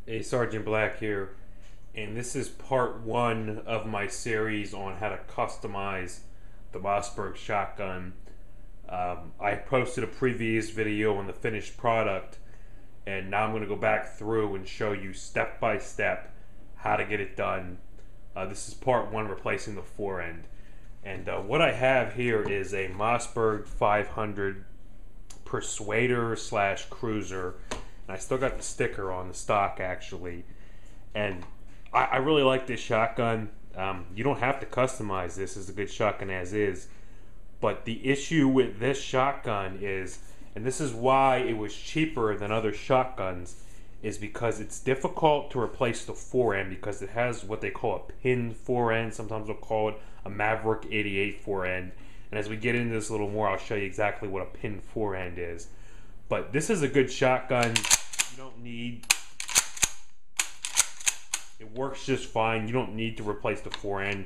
Hey, Sergeant Black here, and this is part one of my series on how to customize the Mossberg shotgun. I posted a previous video on the finished product, and now I'm going to go back through and show you step by step how to get it done. This is part one, replacing the Forend. And what I have here is a Mossberg 500 Persuader slash Cruiser. And I still got the sticker on the stock actually, and I really like this shotgun. You don't have to customize this; it's a good shotgun as is. But the issue with this shotgun is, and this is why it was cheaper than other shotguns, is because it's difficult to replace the forend because it has what they call a pin forend. Sometimes they'll call it a Maverick 88 forend. And as we get into this a little more, I'll show you exactly what a pin forend is. But this is a good shotgun. You don't need, it works just fine. You don't need to replace the forend.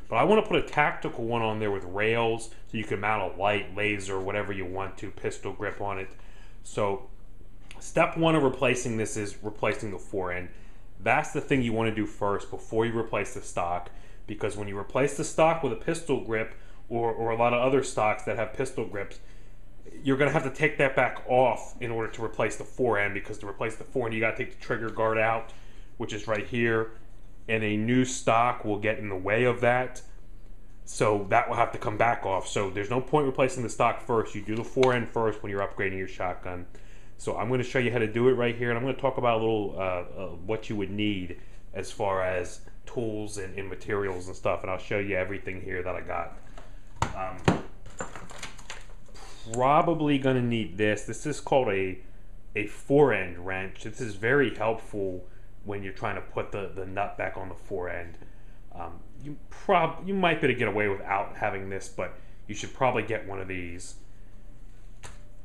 But I want to put a tactical one on there with rails so you can mount a light, laser, whatever you want to, pistol grip on it. So step one of replacing this is replacing the forend. That's the thing you want to do first before you replace the stock, because when you replace the stock with a pistol grip or a lot of other stocks that have pistol grips, you're going to have to take that back off in order to replace the forend, because to replace the forend you got to take the trigger guard out, which is right here, and a new stock will get in the way of that, so that will have to come back off. So there's no point replacing the stock first. You do the forend first when you're upgrading your shotgun. So I'm going to show you how to do it right here, and I'm going to talk about a little what you would need as far as tools and materials and stuff, and I'll show you everything here that I got. Probably going to need this. This is called a forend wrench. This is very helpful when you're trying to put the nut back on the forend. You might be able to get away without having this, but you should probably get one of these.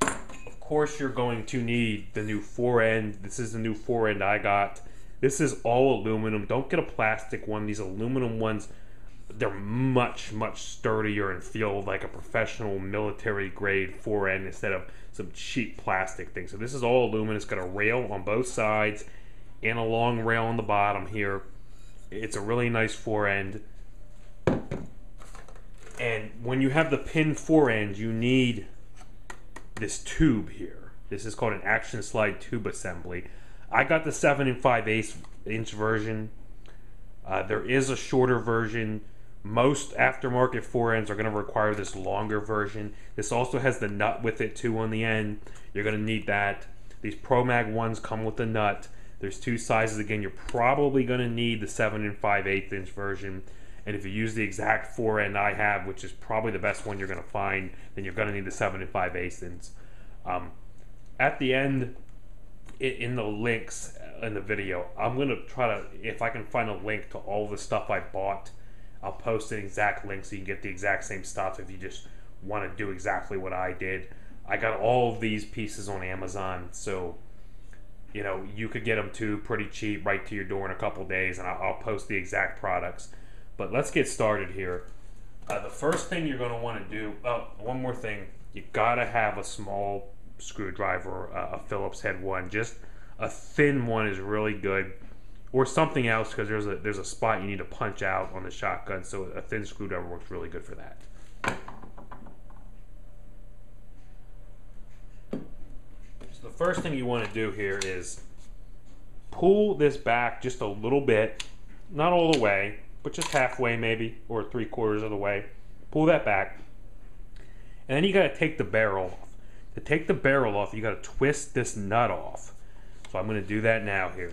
Of course, you're going to need the new forend. This is the new forend I got. This is all aluminum. Don't get a plastic one. These aluminum ones, they're much sturdier and feel like a professional military grade forend instead of some cheap plastic thing. So this is all aluminum. It's got a rail on both sides and a long rail on the bottom here. It's a really nice forend. And when you have the pin forend, you need this tube here. This is called an action slide tube assembly. I got the 7 5/8 inch version. There is a shorter version. Most aftermarket forends are going to require this longer version. This also has the nut with it too on the end. You're going to need that. These Pro Mag ones come with the nut. There's two sizes. Again, you're probably going to need the 7 5/8 inch version. And if you use the exact forend I have, which is probably the best one you're going to find, then you're going to need the 7 5/8 inch. At the end, in the links in the video, I'm going to try to, if I can find a link to all the stuff I bought, I'll post an exact link so you can get the exact same stuff if you just want to do exactly what I did. I got all of these pieces on Amazon, so you know you could get them too pretty cheap right to your door in a couple days, and I'll post the exact products. But let's get started here. The first thing you're going to want to do, one more thing, you gotta have a small screwdriver, a Phillips head one. Just a thin one is really good, or something else, because there's a spot you need to punch out on the shotgun, so a thin screwdriver works really good for that. So the first thing you want to do here is pull this back just a little bit, not all the way, but just halfway maybe, or 3/4 of the way. Pull that back, and then you got to take the barrel off. To take the barrel off, you got to twist this nut off. So I'm going to do that now here.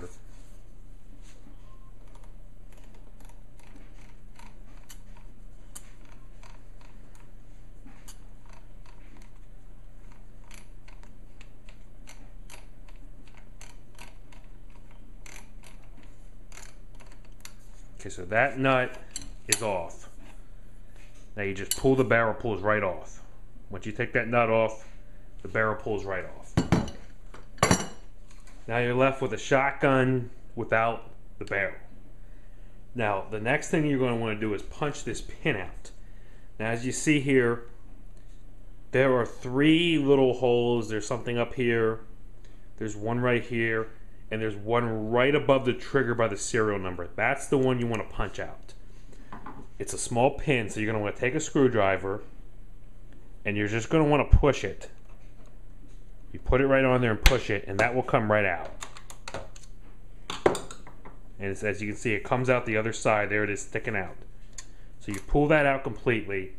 Okay, so that nut is off. Now you just pull the barrel, pulls right off. Once you take that nut off, the barrel pulls right off. Now you're left with a shotgun without the barrel. Now the next thing you're going to want to do is punch this pin out. Now as you see here, there are 3 little holes. There's something up here, there's one right here, and there's one right above the trigger by the serial number. That's the one you want to punch out. It's a small pin, so you're going to want to take a screwdriver and you're just going to want to push it. You put it right on there and push it, and that will come right out. And it's, as you can see, it comes out the other side. There it is, sticking out. So you pull that out completely.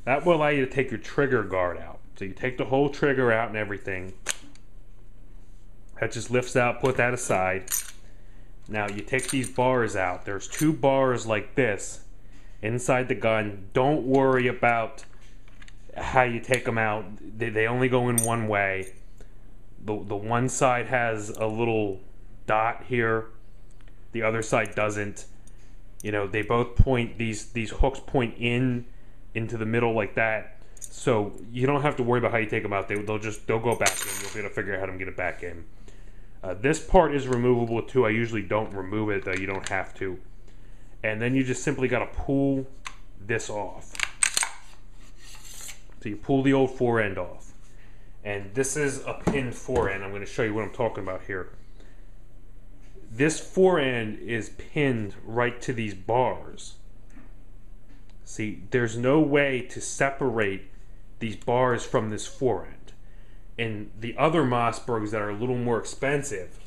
That will allow you to take your trigger guard out. So you take the whole trigger out and everything. That just lifts out, put that aside. Now you take these bars out. There's 2 bars like this inside the gun. Don't worry about how you take them out. They only go in one way. The one side has a little dot here. The other side doesn't. You know, they both point, these hooks point into the middle like that. So you don't have to worry about how you take them out. They'll go back in. You'll be able to figure out how to get it back in. This part is removable too. I usually don't remove it, though. You don't have to. And then you just simply got to pull this off. So you pull the old forend off. And this is a pinned forend. I'm going to show you what I'm talking about here. This forend is pinned right to these bars. See, there's no way to separate these bars from this forend. And the other Mossbergs that are a little more expensive,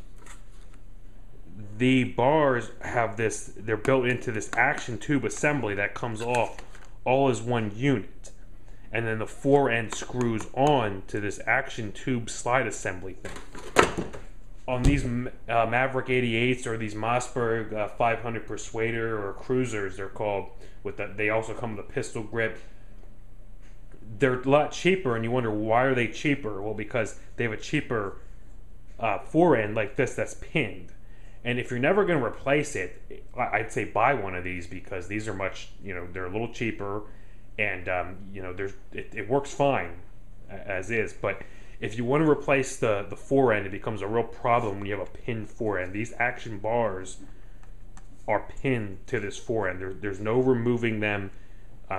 the bars have this, they're built into this action tube assembly that comes off all as one unit. And then the forend screws on to this action tube slide assembly thing. On these Maverick 88s or these Mossberg 500 Persuader or Cruisers, they're called, they also come with a pistol grip. They're a lot cheaper, and you wonder, why are they cheaper? Well, because they have a cheaper forend like this that's pinned. And if you're never going to replace it, I'd say buy one of these, because these are much, they're a little cheaper, and it works fine as is. But if you want to replace the forend, it becomes a real problem when you have a pinned forend. These action bars are pinned to this forend. There's no removing them.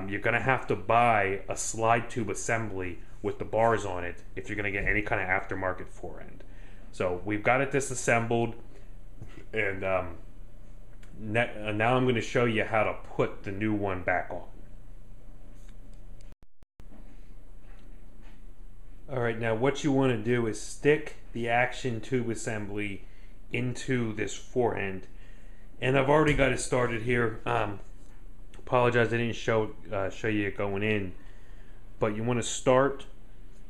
You're going to have to buy a slide tube assembly with the bars on it if you're going to get any kind of aftermarket forend. So we've got it disassembled, and now I'm going to show you how to put the new one back on. Alright, now what you want to do is stick the action tube assembly into this forend. And I've already got it started here. Apologize I didn't show you it going in. But you want to start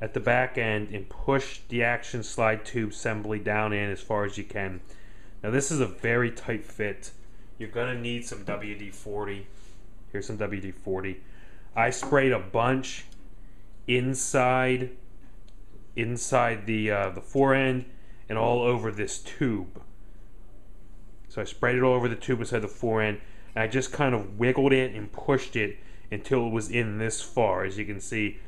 at the back end and push the action slide tube assembly down in as far as you can. Now this is a very tight fit. You're going to need some WD-40. Here's some WD-40. I sprayed a bunch inside the forend and all over this tube. So I sprayed it all over the tube inside the forend, and I just kind of wiggled it and pushed it until it was in this far. As you can see,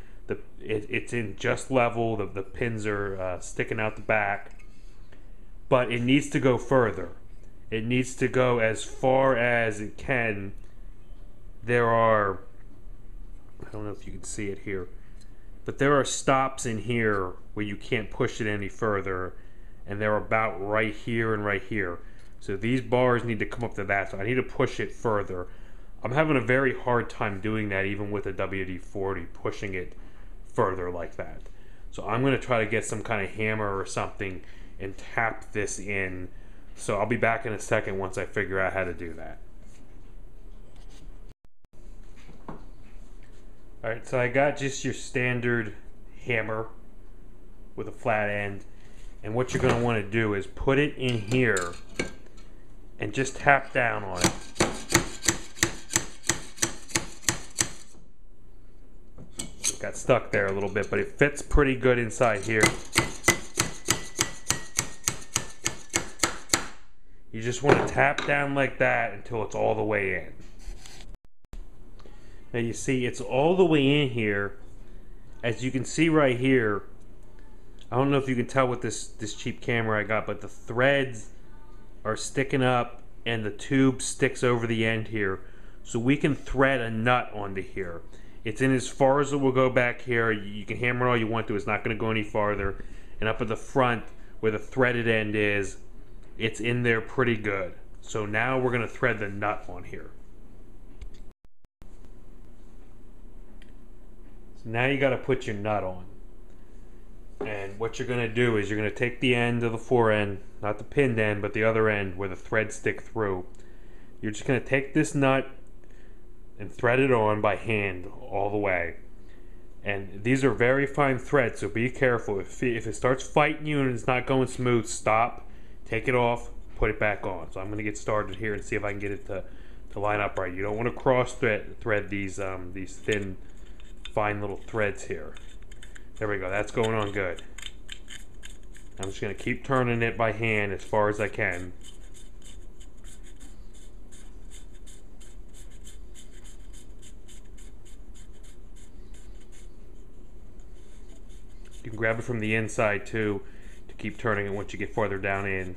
it's in just level. The pins are sticking out the back, but it needs to go further. It needs to go as far as it can. There are, I don't know if you can see it here, but there are stops in here where you can't push it any further, and they're about right here and right here. So these bars need to come up to that, so I need to push it further. I'm having a very hard time doing that, even with a WD-40, pushing it further like that. So I'm going to try to get some kind of hammer or something and tap this in. So I'll be back in a second once I figure out how to do that. Alright, so I got just your standard hammer with a flat end, and what you're going to want to do is put it in here and just tap down on it. It got stuck there a little bit, but it fits pretty good inside here. You just want to tap down like that until it's all the way in. Now you see it's all the way in here. As you can see right here, I don't know if you can tell with this cheap camera I got, but the threads are sticking up and the tube sticks over the end here. So we can thread a nut onto here. It's in as far as it will go back here. You can hammer it all you want to. It's not going to go any farther. And up at the front where the threaded end is, it's in there pretty good. So now we're going to thread the nut on here. So now you got to put your nut on. And what you're going to do is you're going to take the end of the forend, not the pinned end, but the other end where the threads stick through. You're just going to take this nut and thread it on by hand all the way. And these are very fine threads, so be careful. If it starts fighting you and it's not going smooth, stop, take it off, put it back on. So I'm going to get started here and see if I can get it to line up right. You don't want to cross thread these thin, fine little threads here. There we go, that's going on good. I'm just going to keep turning it by hand as far as I can. You can grab it from the inside too to keep turning it once you get farther down in.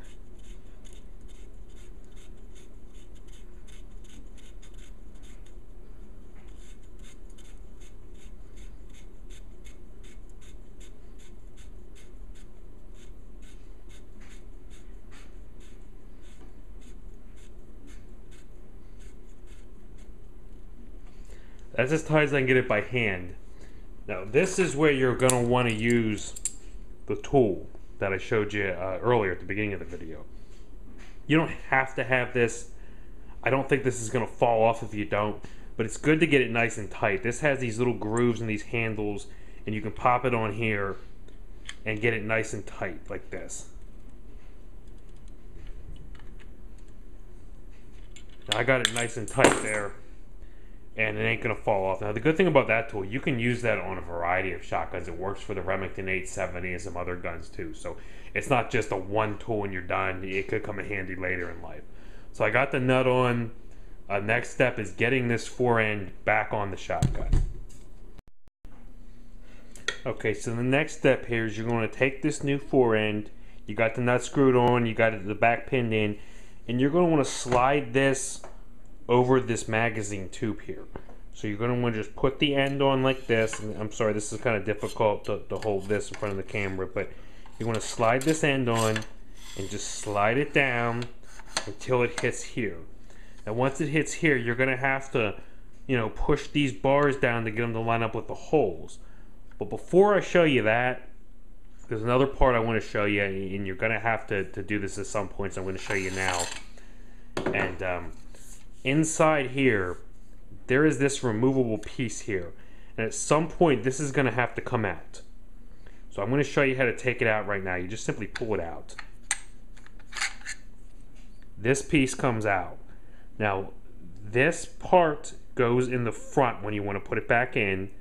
That's as tight as I can get it by hand. Now this is where you're going to want to use the tool that I showed you earlier at the beginning of the video. You don't have to have this. I don't think this is going to fall off if you don't, but it's good to get it nice and tight. This has these little grooves and these handles, and you can pop it on here and get it nice and tight like this. Now I got it nice and tight there, and it ain't gonna fall off. Now the good thing about that tool, you can use that on a variety of shotguns. It works for the Remington 870 and some other guns too. So it's not just a one tool and you're done. It could come in handy later in life. So I got the nut on. Next step is getting this forend back on the shotgun. Okay, so the next step here is you're going to take this new forend. You got the nut screwed on, you got the back pinned in, and you're going to want to slide this over this magazine tube here. So you're going to want to just put the end on like this. And I'm sorry, this is kind of difficult to hold this in front of the camera, but you want to slide this end on and just slide it down until it hits here. Now once it hits here, you're going to have to, you know, push these bars down to get them to line up with the holes. But before I show you that, there's another part I want to show you, and you're going to have to do this at some point, so I'm going to show you now. And inside here, there is this removable piece here, and at some point this is going to have to come out. So I'm going to show you how to take it out right now. You just simply pull it out. This piece comes out. Now this part goes in the front when you want to put it back in.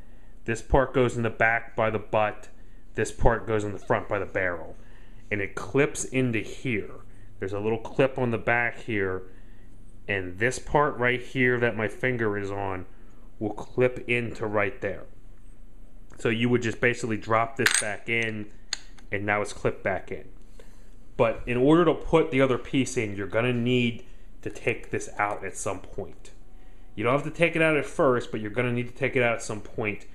This part goes in the back by the butt. This part goes in the front by the barrel, and it clips into here. There's a little clip on the back here, and this part right here that my finger is on will clip into right there. So you would just basically drop this back in, and now it's clipped back in. But in order to put the other piece in, you're going to need to take this out at some point. You don't have to take it out at first, but you're going to need to take it out at some point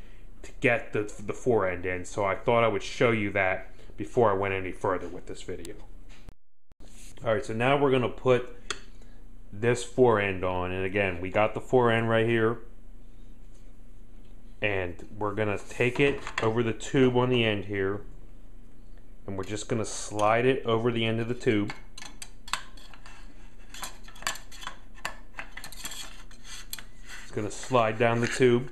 to get the forend in. So I thought I would show you that before I went any further with this video. Alright, so now we're going to put this forend on, and again, we got the forend right here, and we're going to take it over the tube on the end here, and we're just going to slide it over the end of the tube. It's going to slide down the tube,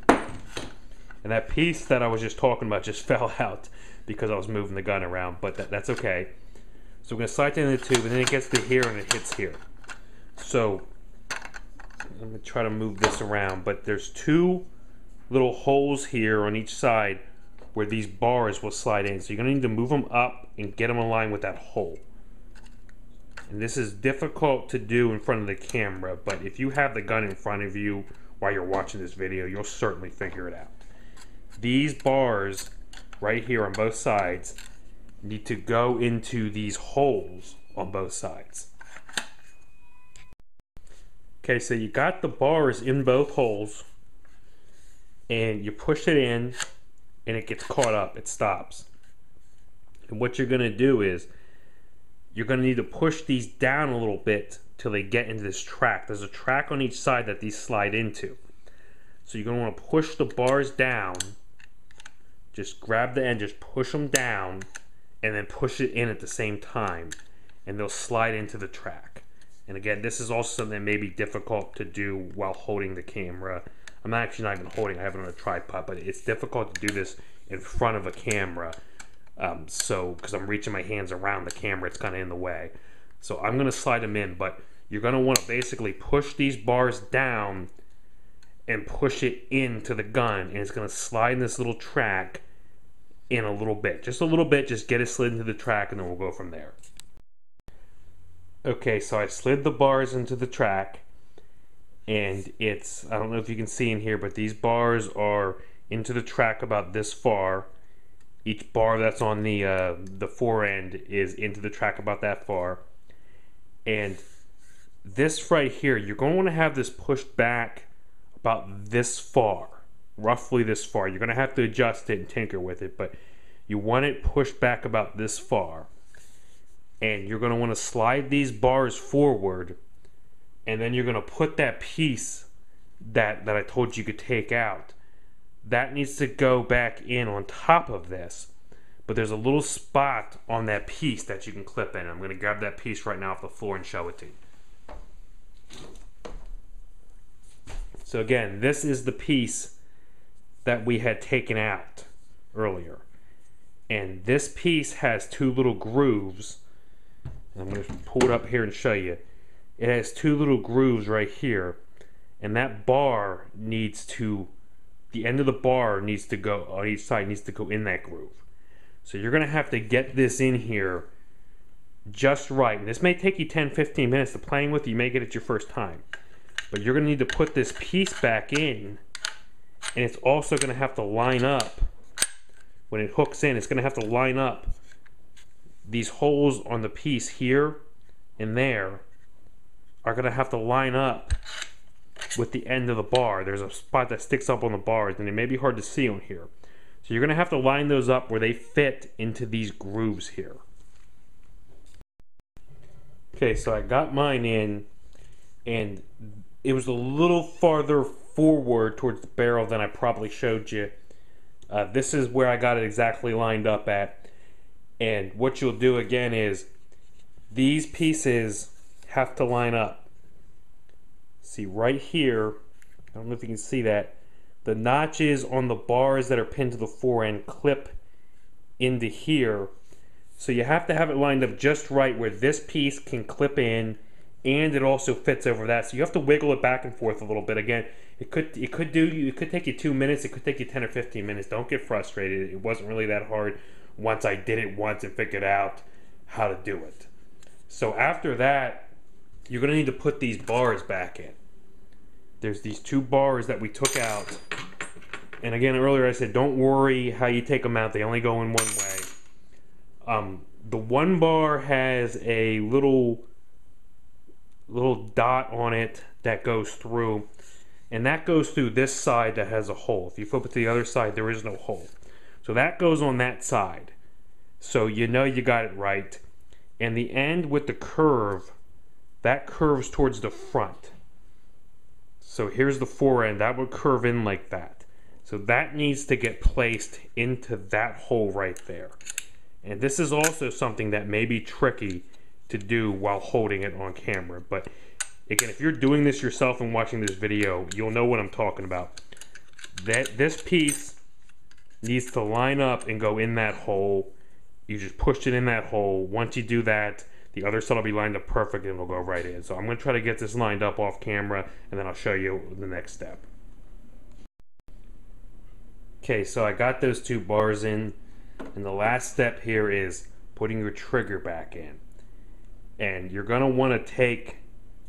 and that piece that I was just talking about just fell out because I was moving the gun around, but that's okay. So we're going to slide down the tube, and then it gets to here and it hits here. So I'm going to try to move this around, but there's two little holes here on each side where these bars will slide in. So you're going to need to move them up and get them aligned with that hole. And this is difficult to do in front of the camera, but if you have the gun in front of you while you're watching this video, you'll certainly figure it out. These bars right here on both sides need to go into these holes on both sides. Okay, so you got the bars in both holes, and you push it in, and it gets caught up, it stops. And what you're going to do is, you're going to need to push these down a little bit till they get into this track. There's a track on each side that these slide into. So you're going to want to push the bars down. Just grab the end, just push them down, and then push it in at the same time, and they'll slide into the track. And again, this is also something that may be difficult to do while holding the camera. I'm actually not even holding, I have it on a tripod, but it's difficult to do this in front of a camera. Because I'm reaching my hands around the camera, it's kind of in the way. So I'm going to slide them in, but you're going to want to basically push these bars down and push it into the gun, and it's going to slide in this little track in a little bit. Just a little bit, just get it slid into the track, and then we'll go from there. Okay, so I slid the bars into the track, and it's, I don't know if you can see in here, but these bars are into the track about this far. Each bar that's on the Forend is into the track about that far. And this right here, you're going to want to have this pushed back about this far, roughly this far. You're going to have to adjust it and tinker with it, but you want it pushed back about this far. And you're going to want to slide these bars forward, and then you're going to put that piece that I told you could take out. That needs to go back in on top of this, but there's a little spot on that piece that you can clip in. I'm going to grab that piece right now off the floor and show it to you. So again, this is the piece that we had taken out earlier, and this piece has two little grooves. I'm going to pull it up here and show you. It has two little grooves right here, and that bar needs to, the end of the bar needs to go, on each side needs to go in that groove. So you're going to have to get this in here just right. And this may take you 10-15 minutes to playing with. You may get it your first time. But you're going to need to put this piece back in, and it's also going to have to line up. When it hooks in, it's going to have to line up. These holes on the piece here and there are going to have to line up with the end of the bar. There's a spot that sticks up on the bars, and it may be hard to see on here. So you're going to have to line those up where they fit into these grooves here. Okay, so I got mine in, and it was a little farther forward towards the barrel than I probably showed you. This is where I got it exactly lined up at. And what you'll do again is these pieces have to line up. See right here, I don't know if you can see that, the notches on the bars that are pinned to the Forend clip into here. So you have to have it lined up just right where this piece can clip in, and it also fits over that. So you have to wiggle it back and forth a little bit. Again, it could take you 2 minutes, it could take you 10 or 15 minutes. Don't get frustrated. It wasn't really that hard once I did it once and figured out how to do it. So after that, you're going to need to put these bars back in. There's these two bars that we took out. And again, earlier I said, don't worry how you take them out. They only go in one way. The one bar has a little dot on it that goes through. And that goes through this side that has a hole. If you flip it to the other side, there is no hole. So that goes on that side. So you know you got it right. And the end with the curve, that curves towards the front. So here's the Forend, that would curve in like that. So that needs to get placed into that hole right there. And this is also something that may be tricky to do while holding it on camera. But again, if you're doing this yourself and watching this video, you'll know what I'm talking about. This piece needs to line up and go in that hole. You just push it in that hole. Once you do that, the other side will be lined up perfect and it'll go right in. So I'm going to try to get this lined up off camera, and then I'll show you the next step. Okay, so I got those two bars in, and the last step here is putting your trigger back in. And you're going to want to take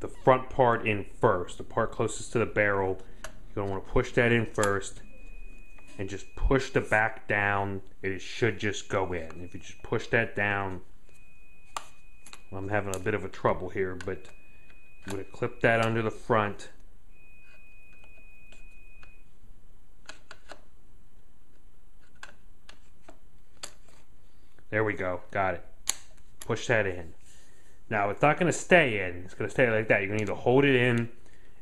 the front part in first, the part closest to the barrel. You're going to want to push that in first, and just push the back down. It should just go in. If you just push that down, well, I'm having a bit of a trouble here, but I'm going to clip that under the front. There we go, got it. Push that in. Now, it's not going to stay in. It's going to stay like that. You're going to need to hold it in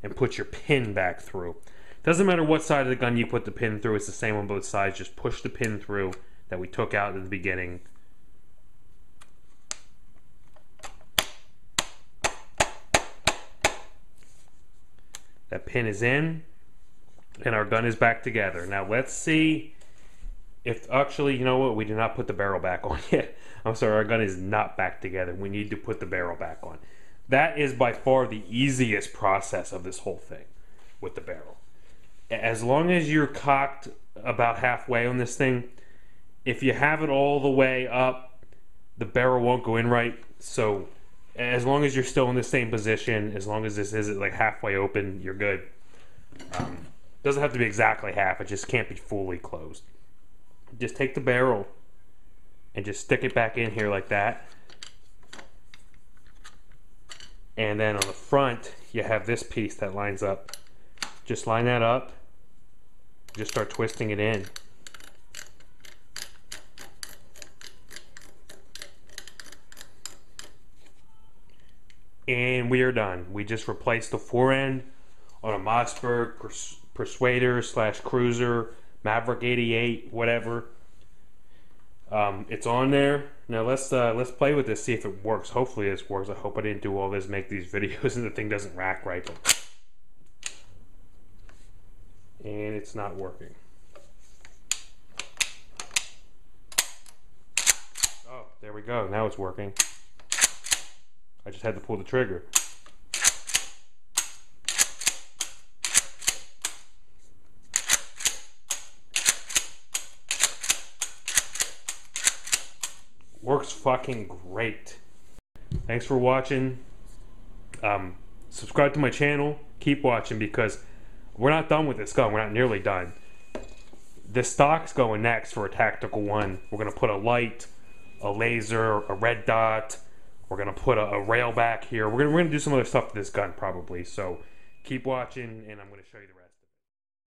and put your pin back through. Doesn't matter what side of the gun you put the pin through. It's the same on both sides. Just push the pin through that we took out in the beginning. That pin is in, and our gun is back together. Now, let's see if... Actually, you know what? We did not put the barrel back on yet. I'm sorry, our gun is not back together. We need to put the barrel back on. That is by far the easiest process of this whole thing with the barrel. As long as you're cocked about halfway on this thing, if you have it all the way up, the barrel won't go in right. So as long as you're still in the same position, as long as this isn't like halfway open, you're good. Doesn't have to be exactly half, it just can't be fully closed. Just take the barrel and just stick it back in here like that. And then on the front, you have this piece that lines up. Just line that up. Just start twisting it in. And we are done. We just replaced the forend on a Mossberg Persuader / Cruiser, Maverick 88, whatever. It's on there. Now let's play with this, see if it works. Hopefully this works. I hope I didn't do all this, make these videos, and the thing doesn't rack right. And it's not working. Oh, there we go. Now it's working. I just had to pull the trigger. Works fucking great. Thanks for watching. Subscribe to my channel. Keep watching because we're not done with this gun. We're not nearly done. The stock's going next for a tactical one. We're going to put a light, a laser, a red dot. We're going to put a rail back here. We're going to do some other stuff to this gun probably. So keep watching and I'm going to show you the rest.